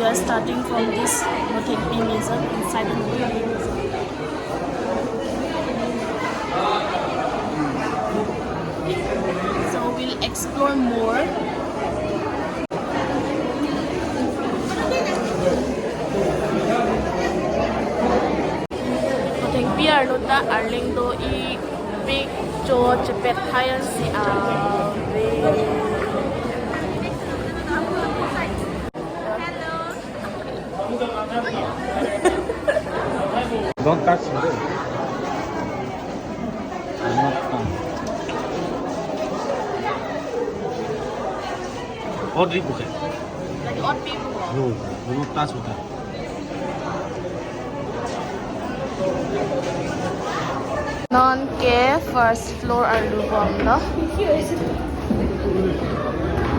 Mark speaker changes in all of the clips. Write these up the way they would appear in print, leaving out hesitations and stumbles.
Speaker 1: are starting from this Nothengpi Museum, inside the Nothengpi Museum. So we'll explore more. Nothengpi Arlota Arlingdo I big George Pet Higher Si
Speaker 2: Don't touch me. I'm not fun. Odd people.
Speaker 1: Like odd people.
Speaker 2: No, do not touch with that.
Speaker 1: Non-care first floor arlu bom lo.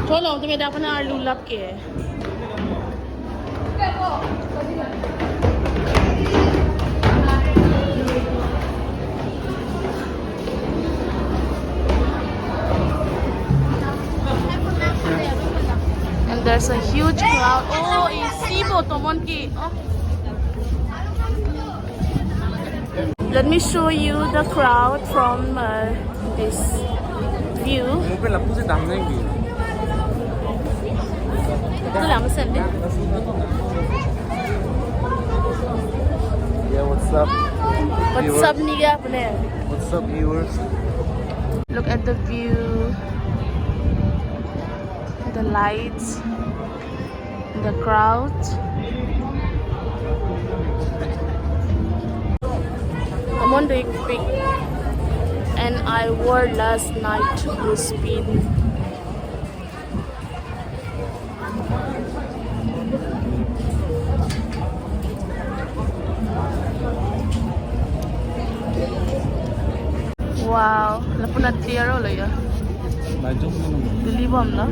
Speaker 1: Tolong tu meda apa na arlu lap ke? And there's a huge crowd. Oh, isibo tomon ki. Oh. Let me show you the crowd from this view.
Speaker 2: Yeah, what's up?
Speaker 1: What's up, Niga?
Speaker 2: What's up, viewers?
Speaker 1: Look at the view, the lights, the crowd. I'm on the pic, and I wore last night to speed. Wow, lapun at clear ulo ya. Tulibom na.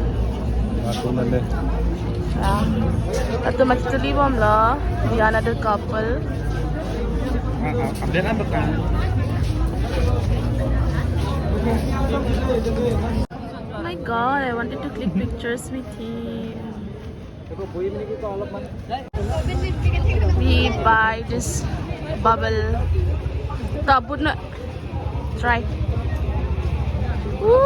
Speaker 1: At the tulibom la. We are another couple. Oh my god, I wanted to click pictures with him. We buy this bubble. Tabut na. Try. Woo!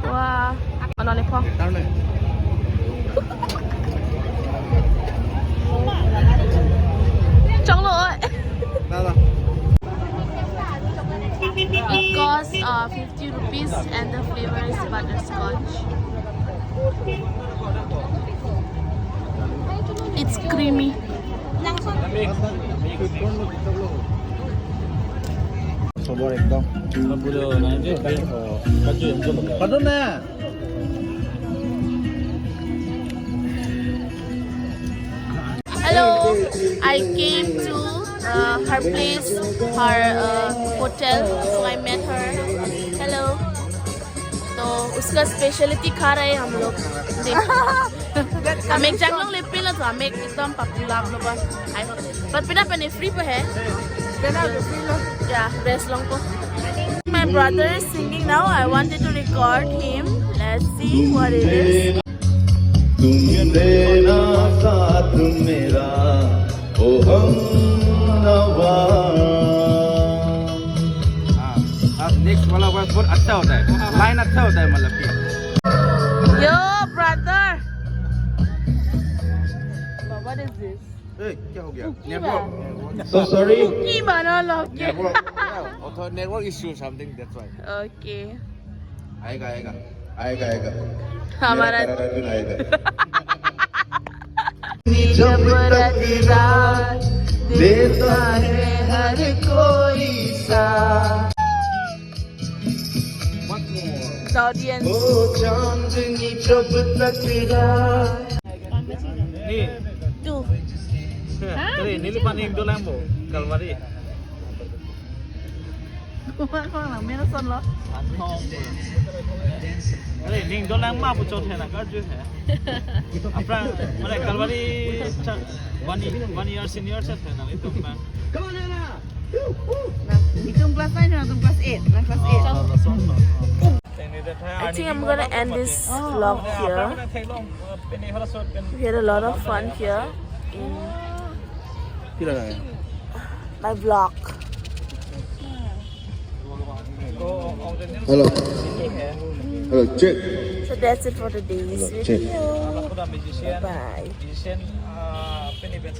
Speaker 1: Wow. Ano ni po? It costs 50 rupees and the flavor is butterscotch. It's creamy. Hello, I came to her place, her hotel, so I met her. Hello. तो उसका speciality खा रहे हैं हम लोग. हम एक जंगलों ले पिला तो हम एक एकदम पॉपुलर हम लोग बस. पर पिना पने फ्री पे है. Yeah, best long ko. My brother is singing now. I wanted to record him. Let's see what it is.
Speaker 3: तुम देना साथ मेरा ओ हम नवा.
Speaker 2: नेक्स्ट वाला वर्ड बहुत अच्छा होता है. लाइन अच्छा होता है मतलब कि.
Speaker 1: Yo, brother. What is this?
Speaker 2: क्या हो गया?
Speaker 1: Network.
Speaker 3: So sorry.
Speaker 1: Cookie banana.
Speaker 2: Network. Network issue something, that's why.
Speaker 1: Okay.
Speaker 3: आएगा आएगा आएगा आएगा.
Speaker 1: हमारा
Speaker 3: आएगा.
Speaker 1: जब रात देता है हर कोई सा. The audience.
Speaker 3: ओ चांदनी जब तक रात.
Speaker 2: Nih,
Speaker 1: Tuh.
Speaker 2: ini paning do lambo, Kalvari.
Speaker 1: Kau nak main son lo?
Speaker 2: अरे ning do lambo apa cot है ना कर जो है. अपना मतलब Kalvari 1 year senior set है ना itu kan.
Speaker 4: Hitung kelas 9 atau kelas 8? Kelas 8.
Speaker 2: Ini dah
Speaker 1: think I'm gonna end this vlog
Speaker 2: ปลา
Speaker 1: here.
Speaker 2: เทลงเป็นในโทรศัพท์เป็น
Speaker 1: We had a lot of fun here in
Speaker 4: ที่อะไร
Speaker 1: my vlog.
Speaker 2: ก็เอาเดินนี้
Speaker 3: Hello. Hello, check.
Speaker 1: So that's it for today's
Speaker 3: Check.
Speaker 1: video.
Speaker 2: Aku dah musician.
Speaker 1: Bye.
Speaker 2: Musician, apa ni, band